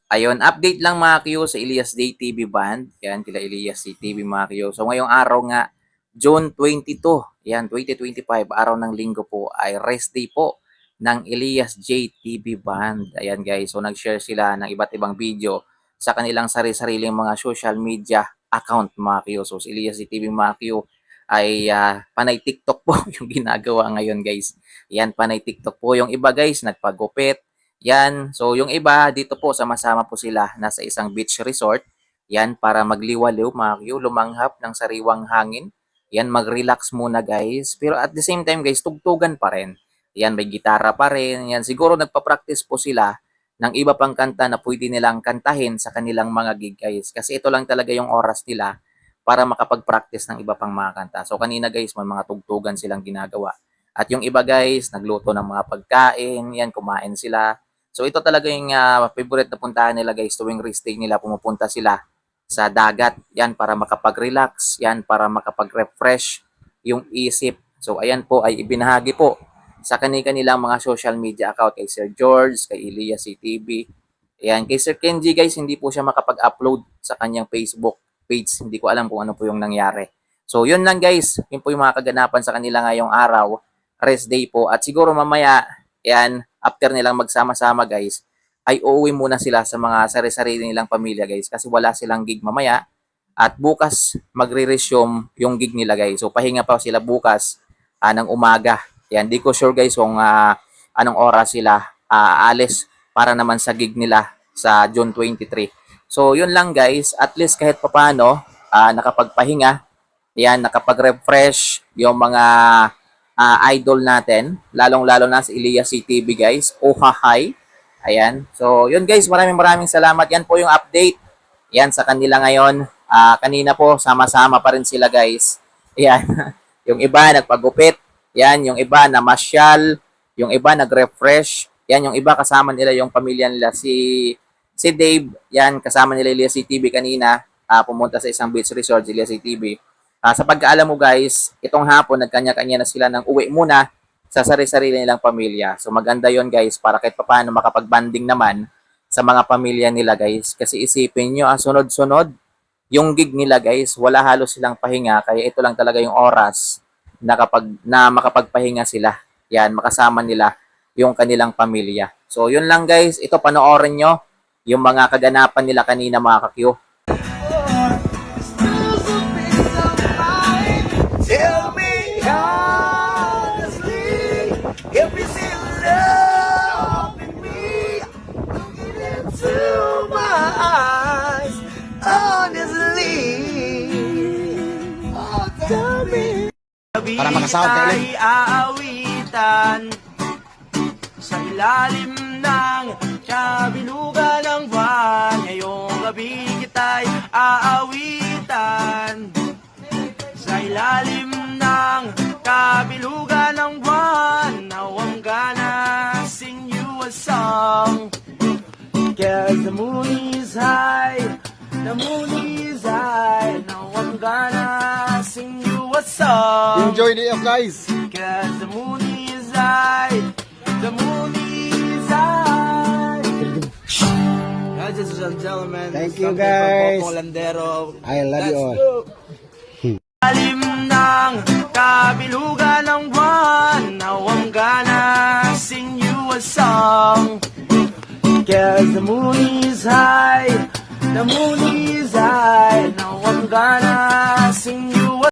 Ayun, update lang mga Q sa Elias Day TV Band. Yan, kila Elias TV mga Q. So ngayong araw nga, June 22, yan, 2025, araw ng linggo po, ay rest day po ng Elias J TV Band. Ayan guys, so nag-share sila ng iba't ibang video sa kanilang sari-sariling mga social media account mga Q. So si Elias J TV mga Q ay panay TikTok po yung ginagawa ngayon guys. Yan, panay TikTok po. Yung iba guys, nagpagupit, yan. So, yung iba, dito po, sama-sama po sila. Nasa isang beach resort. Yan, para magliwaliw, mga Q, lumanghap ng sariwang hangin. Yan, mag-relax muna, guys. Pero at the same time, guys, tugtugan pa rin. Yan, may gitara pa rin. Yan, siguro nagpa-practice po sila ng iba pang kanta na pwede nilang kantahin sa kanilang mga gig, guys. Kasi ito lang talaga yung oras nila para makapag-practice ng iba pang mga kanta. So, kanina, guys, may mga tugtugan silang ginagawa. At yung iba, guys, nagluto ng mga pagkain. Yan, kumain sila. So ito talaga yung favorite na puntahan nila guys tuwing rest day nila, pumupunta sila sa dagat. Yan para makapag-relax, yan para makapag-refresh yung isip. So ayan po ay ibinahagi po sa kanilang mga social media account kay Sir George, kay Elias CTV. Ayan, kay Sir Kenji guys, hindi po siya makapag-upload sa kanyang Facebook page. Hindi ko alam kung ano po yung nangyari. So yun lang guys, yun po yung mga kaganapan sa kanila ngayong araw, rest day po. At siguro mamaya, yan, after nilang magsama-sama guys, ay uuwi muna sila sa mga sari-sarili nilang pamilya guys kasi wala silang gig mamaya at bukas magre-resume yung gig nila guys. So pahinga pa sila bukas ng umaga. Yan, di ko sure guys kung anong oras sila aalis para naman sa gig nila sa June 23. So yun lang guys, at least kahit papano nakapagpahinga, yan, nakapag-refresh yung mga idol natin, lalong-lalo na si Elias CTV guys. Ohahay. Ayan. So, yun guys, maraming salamat. Yan po yung update. Yan sa kanila ngayon. Kanina po, sama-sama pa rin sila guys. Ayan. Yung iba nagpagupit. Yan, yung iba namasyal. Yung iba nag-refresh. Yan, yung iba kasama nila yung pamilya nila. Si Dave, yan, kasama nila Elias CTV kanina. Pumunta sa isang beach resort, Elias CTV. Sa pagkaalam mo guys, itong hapon nagkanya-kanya na sila ng uwi muna sa sari-sarili nilang pamilya. So maganda yon guys para kahit papaano makapag-banding naman sa mga pamilya nila guys. Kasi isipin nyo, sunod-sunod yung gig nila guys, wala halos silang pahinga. Kaya ito lang talaga yung oras na makapagpahinga sila. Yan, makasama nila yung kanilang pamilya. So yun lang guys, ito panoorin nyo yung mga kaganapan nila kanina mga kakyo. Tell me honestly if you see love in me. Look into my eyes honestly. Oh, tell me. Para makasahod ka ulit. Aawitan sa ilalim ng kabilugan ng buwan. Ngayong gabi kita'y aawitan sa ilalim ng kabilugan ng buwan. Now I'm gonna sing you a song, 'cause the moon is high, the moon is high. Now I'm gonna sing you a song. Enjoy the off guys. 'Cause the moon is high, the moon is high. Ladies and gentlemen, Thank you, guys. Landero. I love you all. Alim ng kabilugan ng buwan. Now I'm gonna sing you a song, 'cause the moon is high, the moon is high. Now I'm gonna sing you